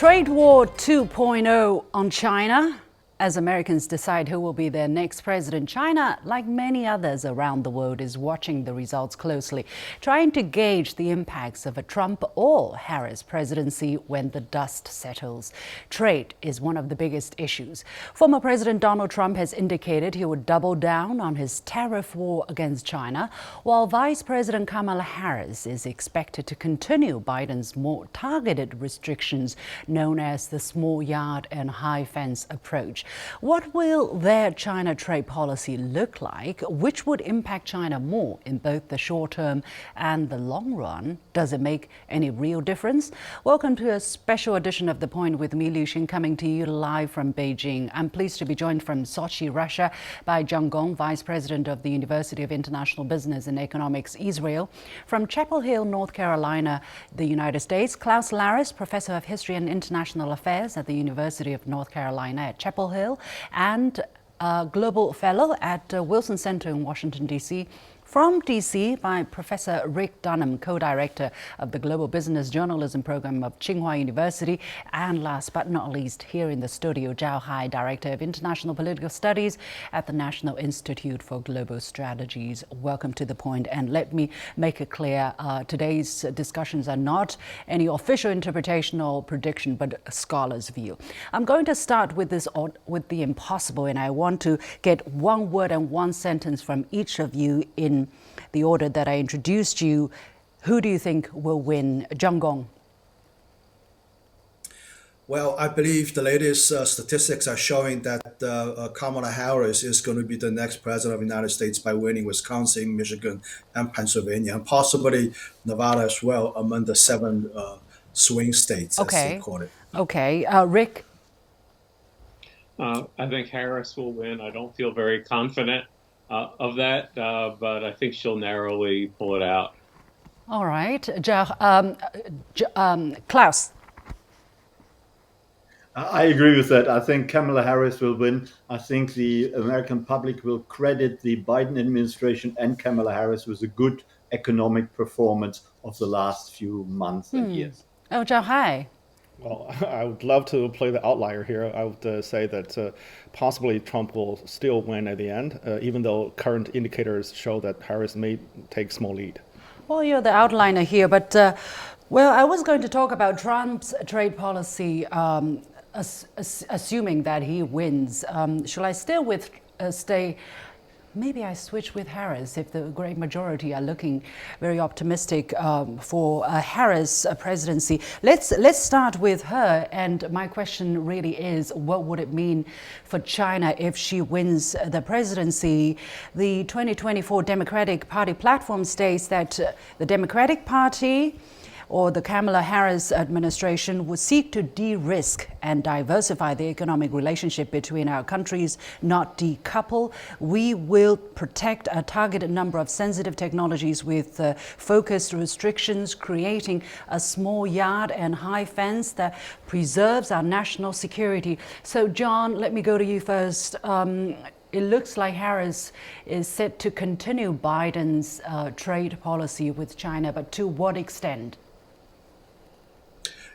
Trade War 2.0 on China. As Americans decide who will be their next president, China, like many others around the world, is watching the results closely, trying to gauge the impacts of a Trump or Harris presidency when the dust settles. Trade is one of the biggest issues. Former President Donald Trump has indicated he would double down on his tariff war against China, while Vice President Kamala Harris is expected to continue Biden's more targeted restrictions known as the small yard and high fence approach. What will their China trade policy look like? Which would impact China more in both the short term and the long run? Does it make any real difference? Welcome to a special edition of The Point with me, Liu Xin, coming to you live from Beijing. I'm pleased to be joined from Sochi, Russia, by Zhang Gong, Vice President of the University of International Business and Economics, Israel. From Chapel Hill, North Carolina, the United States, Klaus Laris, Professor of History and International Affairs at the University of North Carolina at Chapel Hill, and a Global Fellow at Wilson Center in Washington, D.C. From D.C. by Professor Rick Dunham, co-director of the Global Business Journalism Program of Tsinghua University. And last but not least, here in the studio, Zhao Hai, Director of International Political Studies at the National Institute for Global Strategies. Welcome to The Point. And let me make it clear, today's discussions are not any official interpretation or prediction, but a scholar's view. I'm going to start with with the impossible, and I want to get one word and one sentence from each of you in the order that I introduced you. Who do you think will win? Zhang Gong. Well, I believe the latest statistics are showing that Kamala Harris is going to be the next president of the United States by winning Wisconsin, Michigan, and Pennsylvania, and possibly Nevada as well, among the seven swing states, as they call it. Okay. Rick? I think Harris will win. I don't feel very confident of that, but I think she'll narrowly pull it out. All right. Klaus? I agree with that. I think Kamala Harris will win. I think the American public will credit the Biden administration and Kamala Harris with a good economic performance of the last few months and years. Oh, Zhao Hai. Well, I would love to play the outlier here. I would say that possibly Trump will still win at the end, even though current indicators show that Harris may take small lead. Well, you're the outliner here, but I was going to talk about Trump's trade policy, assuming that he wins. Shall I still stay? Maybe I switch with Harris if the great majority are looking very optimistic for a Harris presidency. Let's start with her. And my question really is, what would it mean for China if she wins the presidency? The 2024 Democratic Party platform states that the Democratic Party or the Kamala Harris administration would seek to de-risk and diversify the economic relationship between our countries, not decouple. We will protect a targeted number of sensitive technologies with focused restrictions, creating a small yard and high fence that preserves our national security. So, John, let me go to you first. It looks like Harris is set to continue Biden's trade policy with China, but to what extent?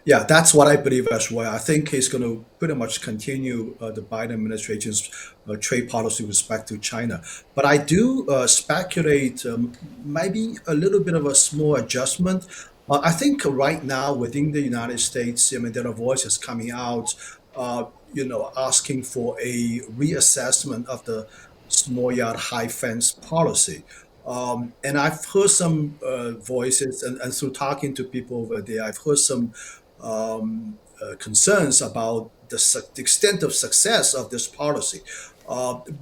Yeah, that's what I believe as well. I think he's going to pretty much continue the Biden administration's trade policy with respect to China. But I do speculate maybe a little bit of a small adjustment. I think right now within the United States, there are voices coming out, asking for a reassessment of the small yard high fence policy. And I've heard some voices, and through talking to people over there, I've heard some concerns about the extent of success of this policy,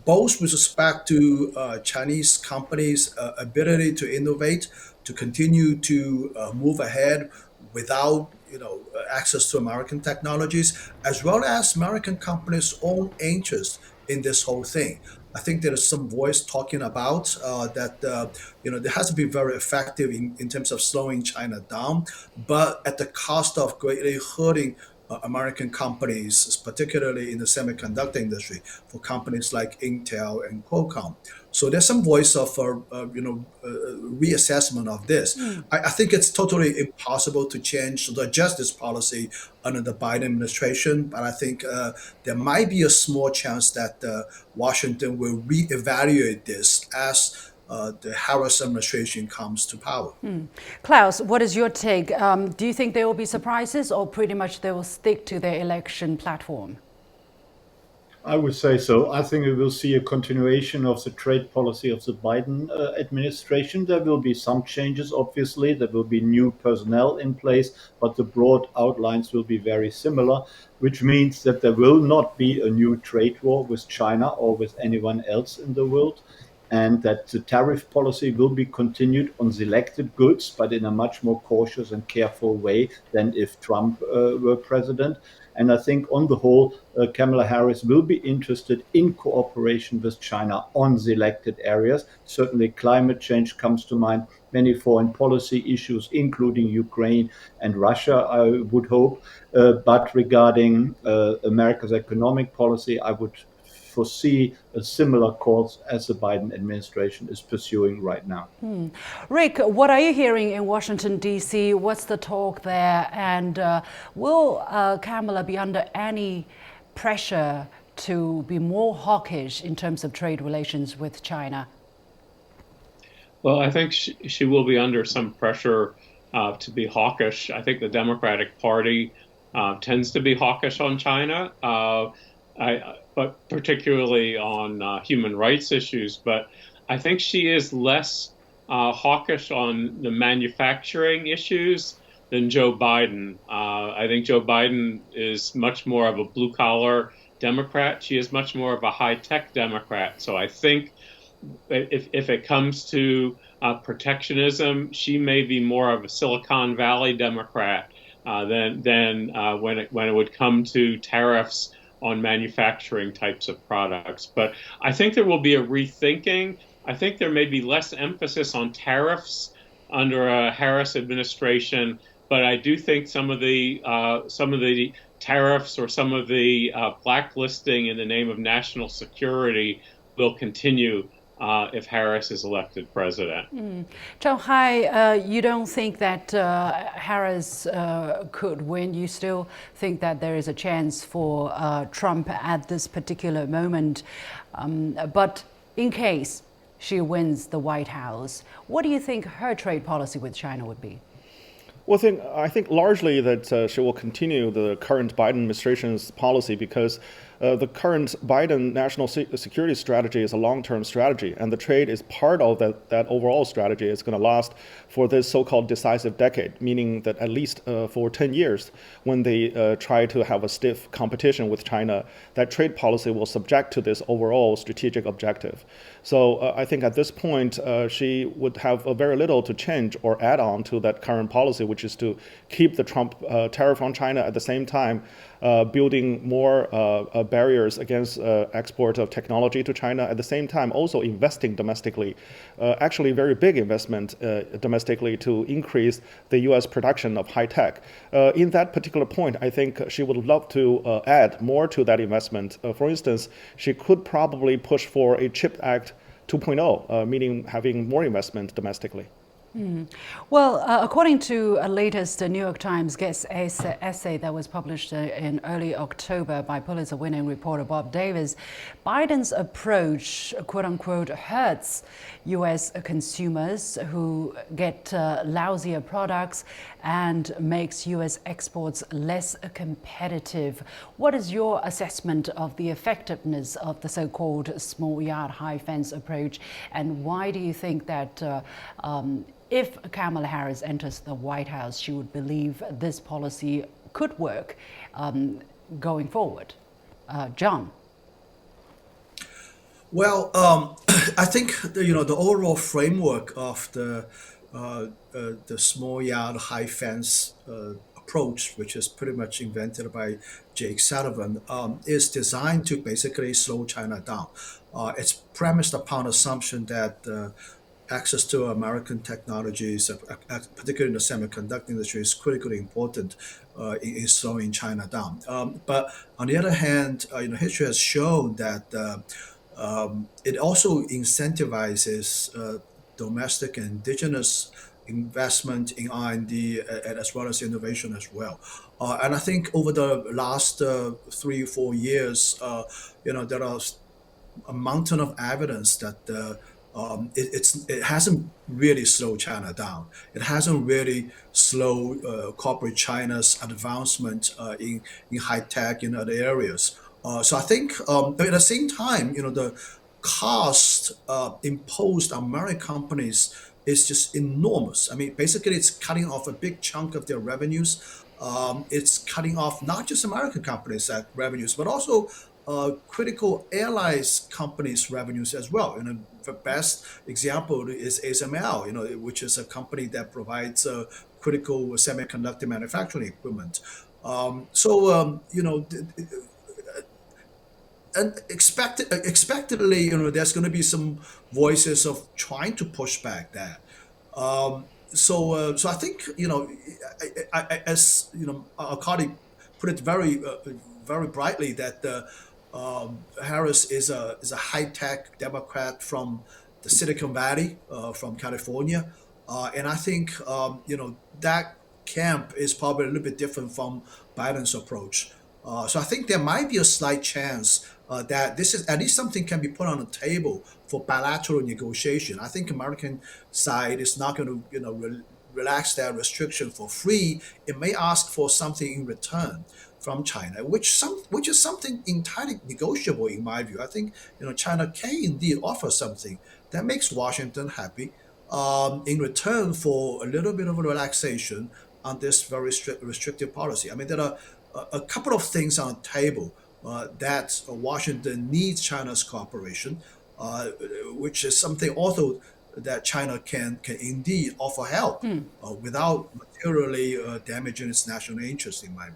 both with respect to Chinese companies' ability to innovate, to continue to move ahead without access to American technologies, as well as American companies' own interest in this whole thing. I think there is some voice talking about that there has to be very effective in terms of slowing China down, but at the cost of greatly hurting American companies, particularly in the semiconductor industry, for companies like Intel and Qualcomm. So there's some voice of reassessment of this. I think it's totally impossible to change to adjust this policy under the Biden administration, but I think there might be a small chance that Washington will reevaluate this as the Harris administration comes to power. Klaus, what is your take? Do you think there will be surprises, or pretty much they will stick to their election platform? I would say so. I think we will see a continuation of the trade policy of the Biden administration. There will be some changes, obviously. There will be new personnel in place, but the broad outlines will be very similar, which means that there will not be a new trade war with China or with anyone else in the world, and that the tariff policy will be continued on selected goods, but in a much more cautious and careful way than if Trump were president. And I think on the whole, Kamala Harris will be interested in cooperation with China on selected areas. Certainly climate change comes to mind, many foreign policy issues, including Ukraine and Russia, I would hope. But regarding America's economic policy, I would foresee a similar course as the Biden administration is pursuing right now. Rick, what are you hearing in Washington, D.C.? What's the talk there? And will Kamala be under any pressure to be more hawkish in terms of trade relations with China? Well, I think she will be under some pressure to be hawkish. I think the Democratic Party tends to be hawkish on China. But particularly on human rights issues. But I think she is less hawkish on the manufacturing issues than Joe Biden. I think Joe Biden is much more of a blue-collar Democrat. She is much more of a high-tech Democrat. So I think if it comes to protectionism, she may be more of a Silicon Valley Democrat than when it would come to tariffs on manufacturing types of products. But I think there will be a rethinking. I think there may be less emphasis on tariffs under a Harris administration, but I do think some of the tariffs or some of the blacklisting in the name of national security will continue if Harris is elected president. Zhao Hai, you don't think that Harris could win? You still think that there is a chance for Trump at this particular moment? But in case she wins the White House, what do you think her trade policy with China would be? Well, I think largely that she will continue the current Biden administration's policy because the current Biden national security strategy is a long-term strategy, and the trade is part of that overall strategy. It's going to last for this so-called decisive decade, meaning that at least for 10 years, when they try to have a stiff competition with China, that trade policy will subject to this overall strategic objective. So I think at this point, she would have very little to change or add on to that current policy, which is to keep the Trump tariff on China at the same time, building more barriers against export of technology to China, at the same time also investing domestically, actually very big investment domestically to increase the U.S. production of high tech. In that particular point, I think she would love to add more to that investment. For instance, she could probably push for a CHIP Act 2.0, meaning having more investment domestically. Well, according to a latest New York Times guest essay that was published in early October by Pulitzer-winning reporter Bob Davis, Biden's approach, quote unquote, hurts U.S. consumers who get lousier products and makes U.S. exports less competitive. What is your assessment of the effectiveness of the so-called small yard, high fence approach, and why do you think that if Kamala Harris enters the White House, she would believe this policy could work going forward? John? Well, I think the overall framework of the small yard, high fence approach, which is pretty much invented by Jake Sullivan, is designed to basically slow China down. It's premised upon assumption that access to American technologies, particularly in the semiconductor industry, is critically important in slowing China down. But on the other hand, history has shown that it also incentivizes domestic and indigenous investment in R&D as well as innovation as well. And I think over the last 3 or 4 years, there are a mountain of evidence that it hasn't really slowed China down. It hasn't really slowed corporate China's advancement in high tech in other areas. So I think at the same time, the cost imposed on American companies is just enormous. I mean, basically, it's cutting off a big chunk of their revenues. It's cutting off not just American companies' revenues, but also critical airlines companies' revenues as well. The best example is ASML, which is a company that provides critical semiconductor manufacturing equipment. And expectedly, there's going to be some voices of trying to push back that. So I think, as our colleague put it very brightly, that Harris is a high tech Democrat from the Silicon Valley, from California, and I think that camp is probably a little bit different from Biden's approach. So I think there might be a slight chance that this is at least something can be put on the table for bilateral negotiation. I think American side is not going to relax that restriction for free. It may ask for something in return from China, which is something entirely negotiable in my view. I think China can indeed offer something that makes Washington happy in return for a little bit of a relaxation on this very restrictive policy. I mean, there are a couple of things on the table that Washington needs China's cooperation, which is something also that China can indeed offer help without materially damaging its national interest, in my view.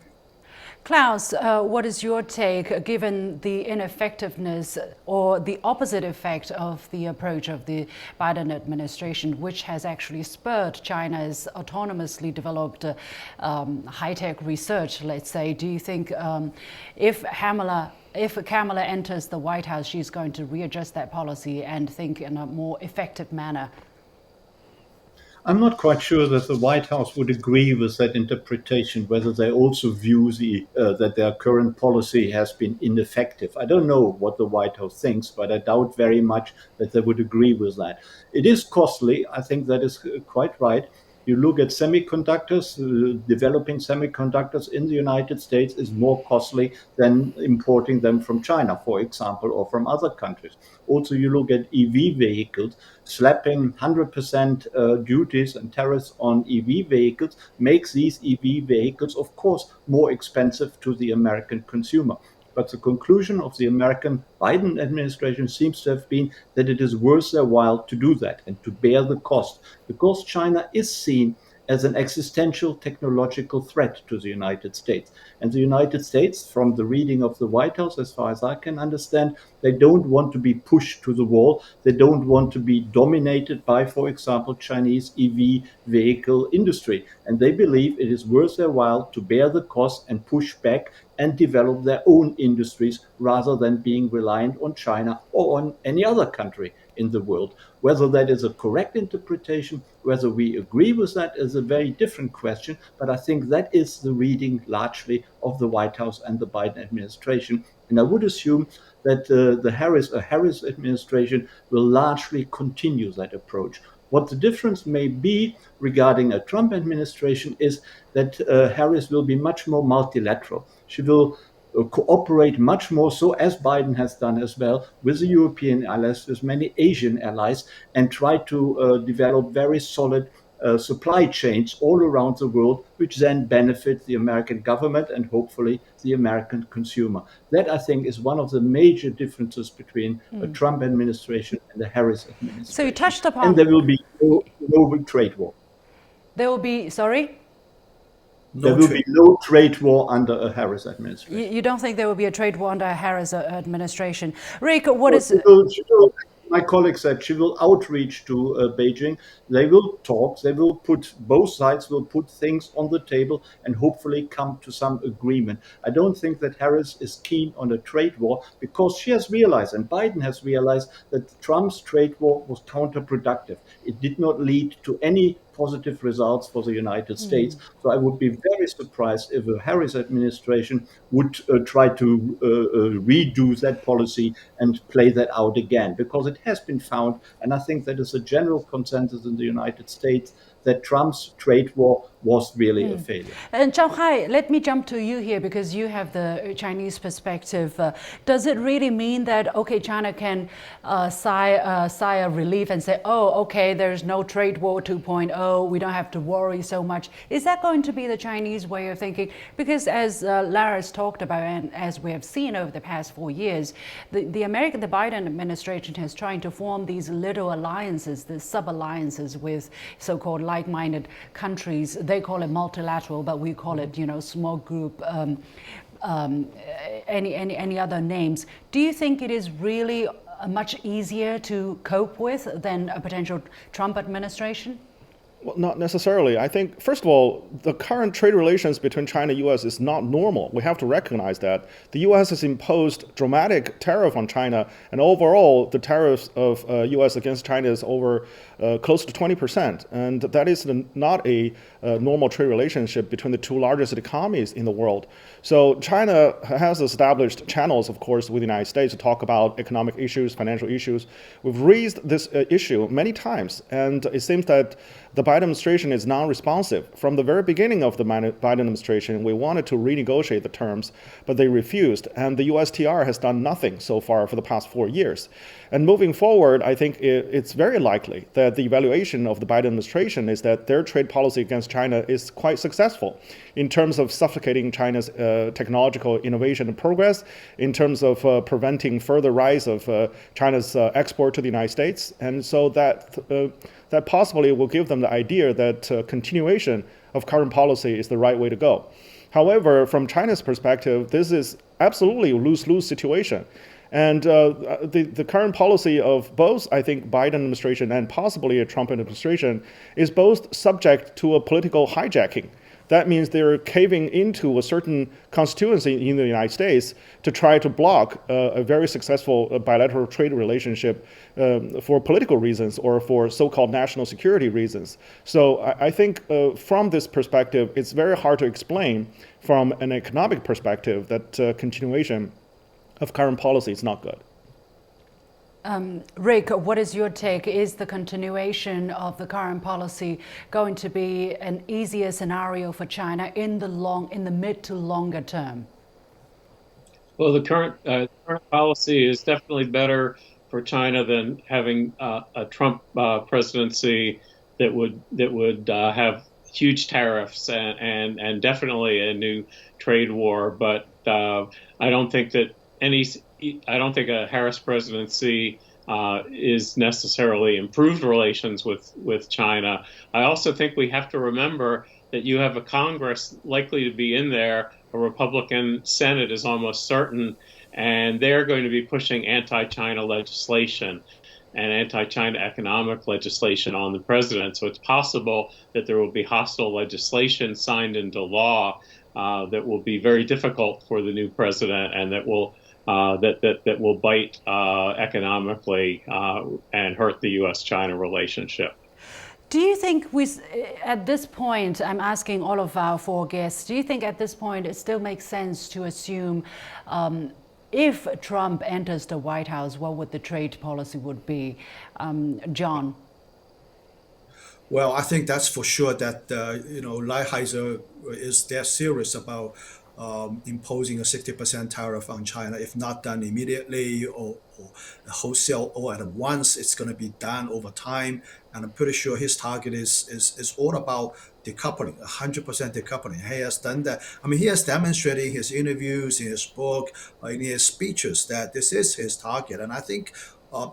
Klaus, what is your take, given the ineffectiveness or the opposite effect of the approach of the Biden administration, which has actually spurred China's autonomously developed high-tech research, let's say? Do you think if Kamala enters the White House, she's going to readjust that policy and think in a more effective manner? I'm not quite sure that the White House would agree with that interpretation, whether they also view that their current policy has been ineffective. I don't know what the White House thinks, but I doubt very much that they would agree with that. It is costly. I think that is quite right. You look at semiconductors, developing semiconductors in the United States is more costly than importing them from China, for example, or from other countries. Also, you look at EV vehicles, slapping 100% duties and tariffs on EV vehicles makes these EV vehicles, of course, more expensive to the American consumer. But the conclusion of the American Biden administration seems to have been that it is worth their while to do that and to bear the cost, because China is seen as an existential technological threat to the United States. And the United States, from the reading of the White House, as far as I can understand, they don't want to be pushed to the wall. They don't want to be dominated by, for example, Chinese EV vehicle industry. And they believe it is worth their while to bear the cost and push back and develop their own industries rather than being reliant on China or on any other country in the world. Whether that is a correct interpretation, whether we agree with that, is a very different question. But I think that is the reading largely of the White House and the Biden administration. And I would assume that the Harris administration will largely continue that approach. What the difference may be regarding a Trump administration is that Harris will be much more multilateral. She will cooperate much more so, as Biden has done as well, with the European allies, with many Asian allies, and try to develop very solid supply chains all around the world, which then benefit the American government and hopefully the American consumer. That, I think, is one of the major differences between the Trump administration and the Harris administration. So you touched upon... And there will be no trade war. There will be, sorry? There will be no trade war under a Harris administration. You don't think there will be a trade war under a Harris administration? Rick, what is... my colleague said, she will outreach to Beijing. They will talk. They will put both sides will put things on the table and hopefully come to some agreement. I don't think that Harris is keen on a trade war because she has realized, and Biden has realized, that Trump's trade war was counterproductive. It did not lead to any positive results for the United States. So I would be very surprised if a Harris administration would try to redo that policy and play that out again, because it has been found, and I think that is a general consensus in the United States, that Trump's trade war was really a failure. And Zhao Hai, let me jump to you here because you have the Chinese perspective. Does it really mean that, okay, China can sigh a relief and say, oh, okay, there's no trade war 2.0, we don't have to worry so much? Is that going to be the Chinese way of thinking? Because as Lara's talked about, and as we have seen over the past 4 years, the Biden administration is trying to form these little alliances, the sub-alliances with so-called like-minded countries. They call it multilateral, but we call it, small group, any other names. Do you think it is really much easier to cope with than a potential Trump administration? Well, not necessarily. I think, first of all, the current trade relations between China and U.S. is not normal. We have to recognize that. The U.S. has imposed dramatic tariff on China, and overall, the tariffs of U.S. against China is over close to 20%. And that is not a normal trade relationship between the two largest economies in the world. So China has established channels, of course, with the United States to talk about economic issues, financial issues. We've raised this issue many times, and it seems that the Biden administration is non-responsive. From the very beginning of the Biden administration, we wanted to renegotiate the terms, but they refused. And the USTR has done nothing so far for the past 4 years. And moving forward, I think it's very likely that the evaluation of the Biden administration is that their trade policy against China is quite successful in terms of suffocating China's technological innovation and progress, in terms of preventing further rise of China's export to the United States. And so that possibly will give them the idea that continuation of current policy is the right way to go. However, from China's perspective, this is absolutely a lose-lose situation. And the current policy of both, I think, Biden administration and possibly a Trump administration is both subject to a political hijacking. That means they're caving into a certain constituency in the United States to try to block a very successful bilateral trade relationship for political reasons or for so-called national security reasons. So I think from this perspective, it's very hard to explain from an economic perspective that continuation of current policy is not good. Rick, what is your take? Is the continuation of the current policy going to be an easier scenario for China in the mid to longer term? Well, the current policy is definitely better for China than having a Trump presidency that would have huge tariffs and definitely a new trade war. But I don't think that a Harris presidency is necessarily improved relations with China. I also think we have to remember that you have a Congress likely to be in there. A Republican Senate is almost certain, and they're going to be pushing anti-China legislation and anti-China economic legislation on the president. So it's possible that there will be hostile legislation signed into law that will be very difficult for the new president, and that will bite economically and hurt the U.S.-China relationship. Do you think at this point, I'm asking all of our 4 guests, do you think at this point it still makes sense to assume if Trump enters the White House, what would the trade policy would be? John? Well, I think that's for sure that, Lighthizer they're serious about imposing a 60% tariff on China. If not done immediately or wholesale or at once, it's going to be done over time. And I'm pretty sure his target is all about decoupling, 100% decoupling. He has done that. I mean, he has demonstrated in his interviews, in his book, in his speeches that this is his target. And I think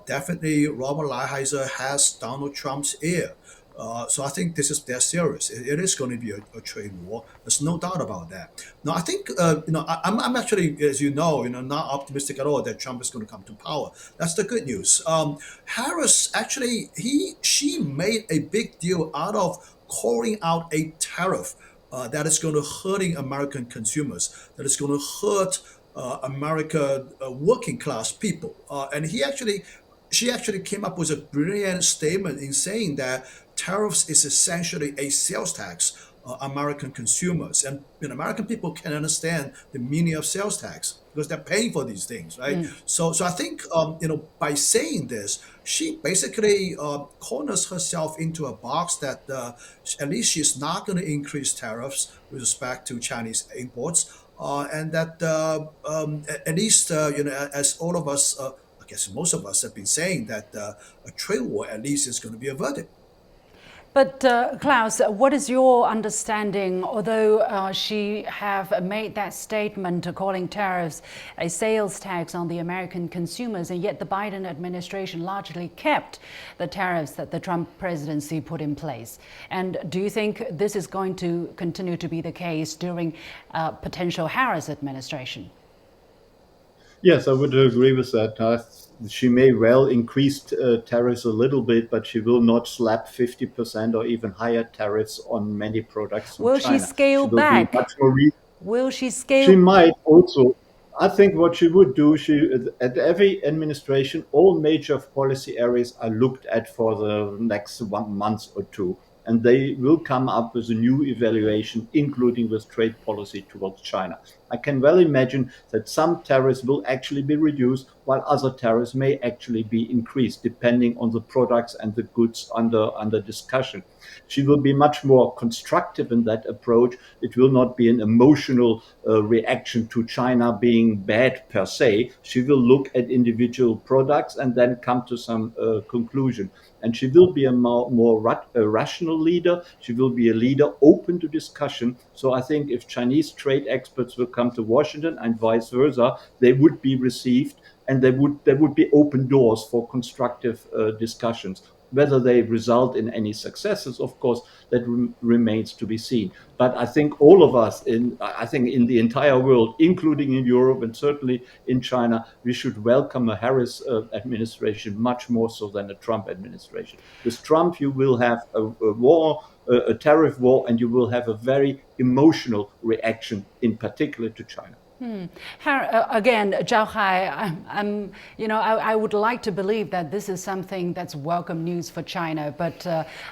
definitely Robert Lighthizer has Donald Trump's ear. So I think they're serious. It is going to be a trade war. There's no doubt about that. Now I think I'm actually, as not optimistic at all that Trump is going to come to power. That's the good news. Harris actually she made a big deal out of calling out a tariff that is going to hurting American consumers, that is going to hurt America working class people, and she actually came up with a brilliant statement in saying that tariffs is essentially a sales tax American consumers and American people can understand the meaning of sales tax because they're paying for these things, right? So I think by saying this, she basically corners herself into a box that at least she's not going to increase tariffs with respect to Chinese imports, and that at least as all of us. I guess most of us have been saying that a trade war at least is going to be averted. But Klaus, what is your understanding? Although she have made that statement calling tariffs a sales tax on the American consumers, and yet the Biden administration largely kept the tariffs that the Trump presidency put in place. And do you think this is going to continue to be the case during potential Harris administration? Yes, I would agree with that. She may well increase tariffs a little bit, but she will not slap 50% or even higher tariffs on many products from Will China. she scale will be back? much more Will she She scale? might also. I think what she would do, at every administration, all major policy areas are looked at for the next 1 month or two, and they will come up with a new evaluation, including with trade policy towards China. I can well imagine that some tariffs will actually be reduced, while other tariffs may actually be increased, depending on the products and the goods under discussion. She will be much more constructive in that approach. It will not be an emotional reaction to China being bad per se. She will look at individual products and then come to some conclusion. And she will be a more rational leader. She will be a leader open to discussion. So I think if Chinese trade experts will come to Washington and vice versa, they would be received, and there would be open doors for constructive discussions. Whether they result in any successes, of course, that remains to be seen. But I think all of us, I think in the entire world, including in Europe and certainly in China, we should welcome a Harris administration much more so than a Trump administration. With Trump, you will have a war, a tariff war, and you will have a very emotional reaction, in particular to China. Again, Zhao Hai, I would like to believe that this is something that's welcome news for China, but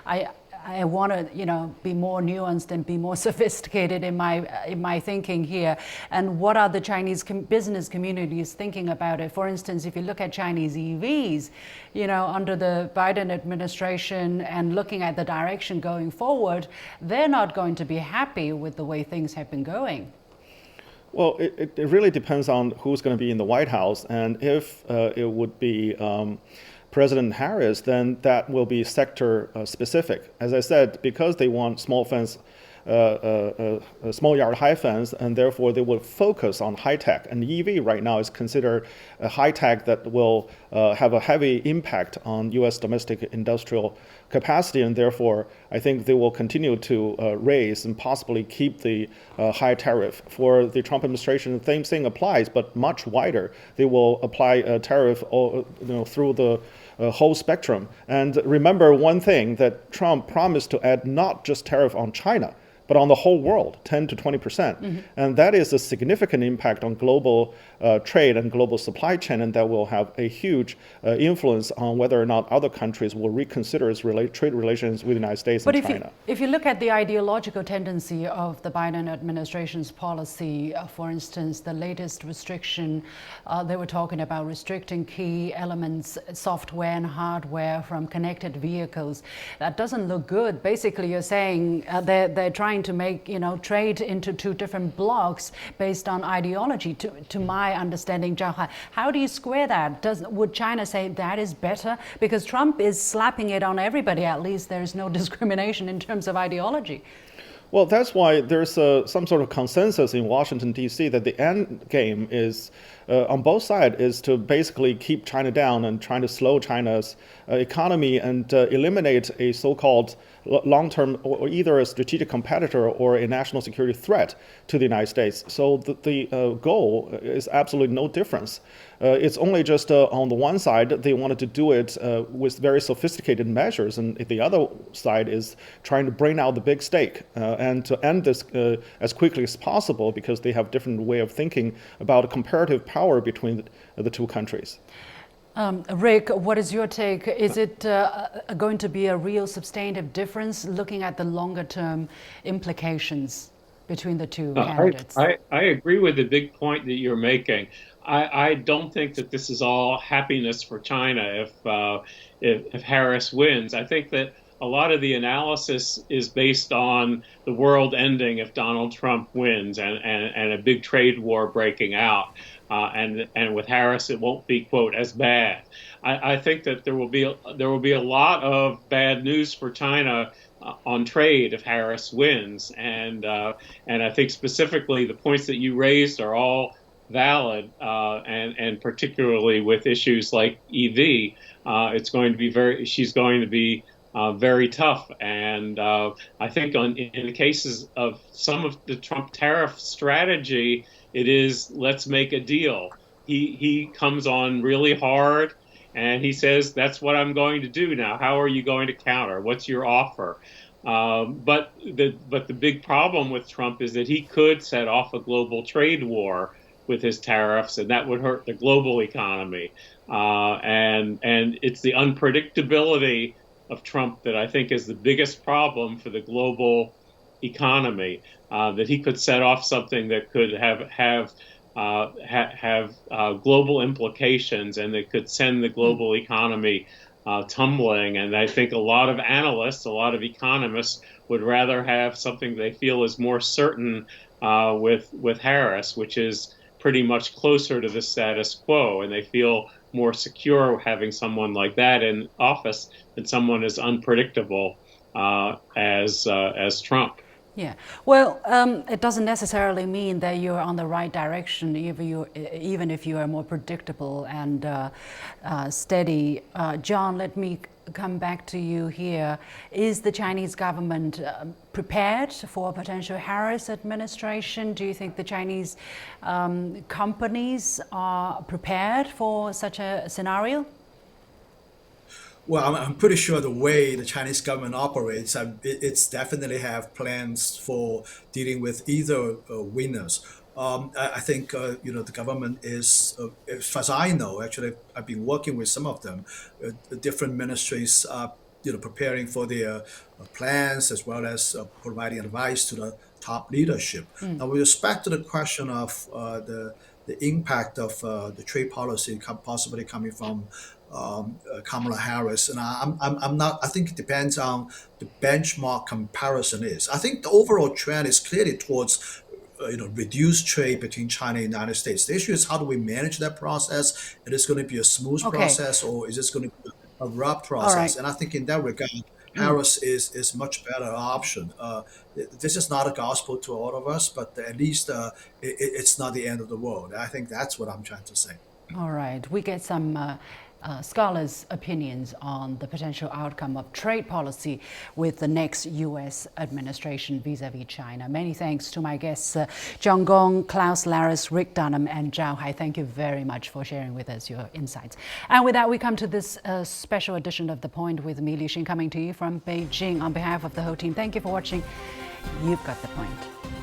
I want to, be more nuanced and be more sophisticated in my thinking here. And what are the Chinese business communities thinking about it? For instance, if you look at Chinese EVs, under the Biden administration and looking at the direction going forward, they're not going to be happy with the way things have been going. Well, it really depends on who's going to be in the White House, and if it would be President Harris, then that will be sector specific. As I said, because they want small fence, small yard high fence, and therefore they will focus on high tech. And EV right now is considered a high tech that will have a heavy impact on U.S. domestic industrial capacity, and therefore I think they will continue to raise and possibly keep the high tariff. For the Trump administration, the same thing applies, but much wider. They will apply a tariff through the whole spectrum. And remember one thing, that Trump promised to add not just tariff on China, but on the whole world, 10 to 20%. And that is a significant impact on global trade and global supply chain, and that will have a huge influence on whether or not other countries will reconsider its trade relations with the United States and China. If you look at the ideological tendency of the Biden administration's policy, for instance, the latest restriction, they were talking about restricting key elements, software and hardware from connected vehicles. That doesn't look good. Basically, you're saying they're trying to make trade into two different blocks based on ideology. To my understanding, Zhao Hai, how do you square that? Would China say that is better? Because Trump is slapping it on everybody. At least there's no discrimination in terms of ideology. Well, that's why there's some sort of consensus in Washington, D.C. that the end game is, on both sides, is to basically keep China down and trying to slow China's economy and eliminate a so-called long-term or either a strategic competitor or a national security threat to the United States. So the goal is absolutely no difference. It's only just on the one side, they wanted to do it with very sophisticated measures, and the other side is trying to bring out the big stake and to end this as quickly as possible, because they have different way of thinking about comparative power between the two countries. Rick, what is your take? Is it going to be a real substantive difference looking at the longer term implications between the two candidates? I agree with the big point that you're making. I don't think that this is all happiness for China if Harris wins. I think that a lot of the analysis is based on the world ending if Donald Trump wins and a big trade war breaking out. And with Harris, it won't be, quote, as bad. I think that there will be a lot of bad news for China on trade if Harris wins, and I think specifically the points that you raised are all valid, and particularly with issues like EV, she's going to be very tough, and I think in the cases of some of the Trump tariff strategy, it is let's make a deal. He comes on really hard, and he says that's what I'm going to do now. How are you going to counter? What's your offer? But the big problem with Trump is that he could set off a global trade war with his tariffs, and that would hurt the global economy. And it's the unpredictability of Trump that I think is the biggest problem for the global economy. That he could set off something that could have global implications, and that could send the global economy tumbling. And I think a lot of analysts, a lot of economists would rather have something they feel is more certain with Harris, which is pretty much closer to the status quo, and they feel more secure having someone like that in office than someone as unpredictable as Trump. Yeah, well, it doesn't necessarily mean that you're on the right direction, even if you are more predictable and steady. John, let me come back to you here. Is the Chinese government prepared for a potential Harris administration? Do you think the Chinese companies are prepared for such a scenario? Well, I'm pretty sure the way the Chinese government operates, it's definitely have plans for dealing with either winners. I think the government is, as far as I know, actually I've been working with some of them. The different ministries are preparing for their plans, as well as providing advice to the top leadership. Now, with respect to the question of the impact of the trade policy possibly coming from Kamala Harris, and I'm not. I think it depends on the benchmark comparison is. I think the overall trend is clearly towards reduced trade between China and the United States. The issue is how do we manage that process? It is going to be a smooth process, or is this going to be a rough process? Right. And I think in that regard, Harris is much better option. This is not a gospel to all of us, but at least it's not the end of the world. I think that's what I'm trying to say. All right, we get some scholars' opinions on the potential outcome of trade policy with the next U.S. administration vis-a-vis China. Many thanks to my guests, John Gong, Klaus Laris, Rick Dunham, and Zhao Hai. Thank you very much for sharing with us your insights. And with that, we come to this special edition of The Point with me, Liu Xin, coming to you from Beijing. On behalf of the whole team, thank you for watching. You've got The Point.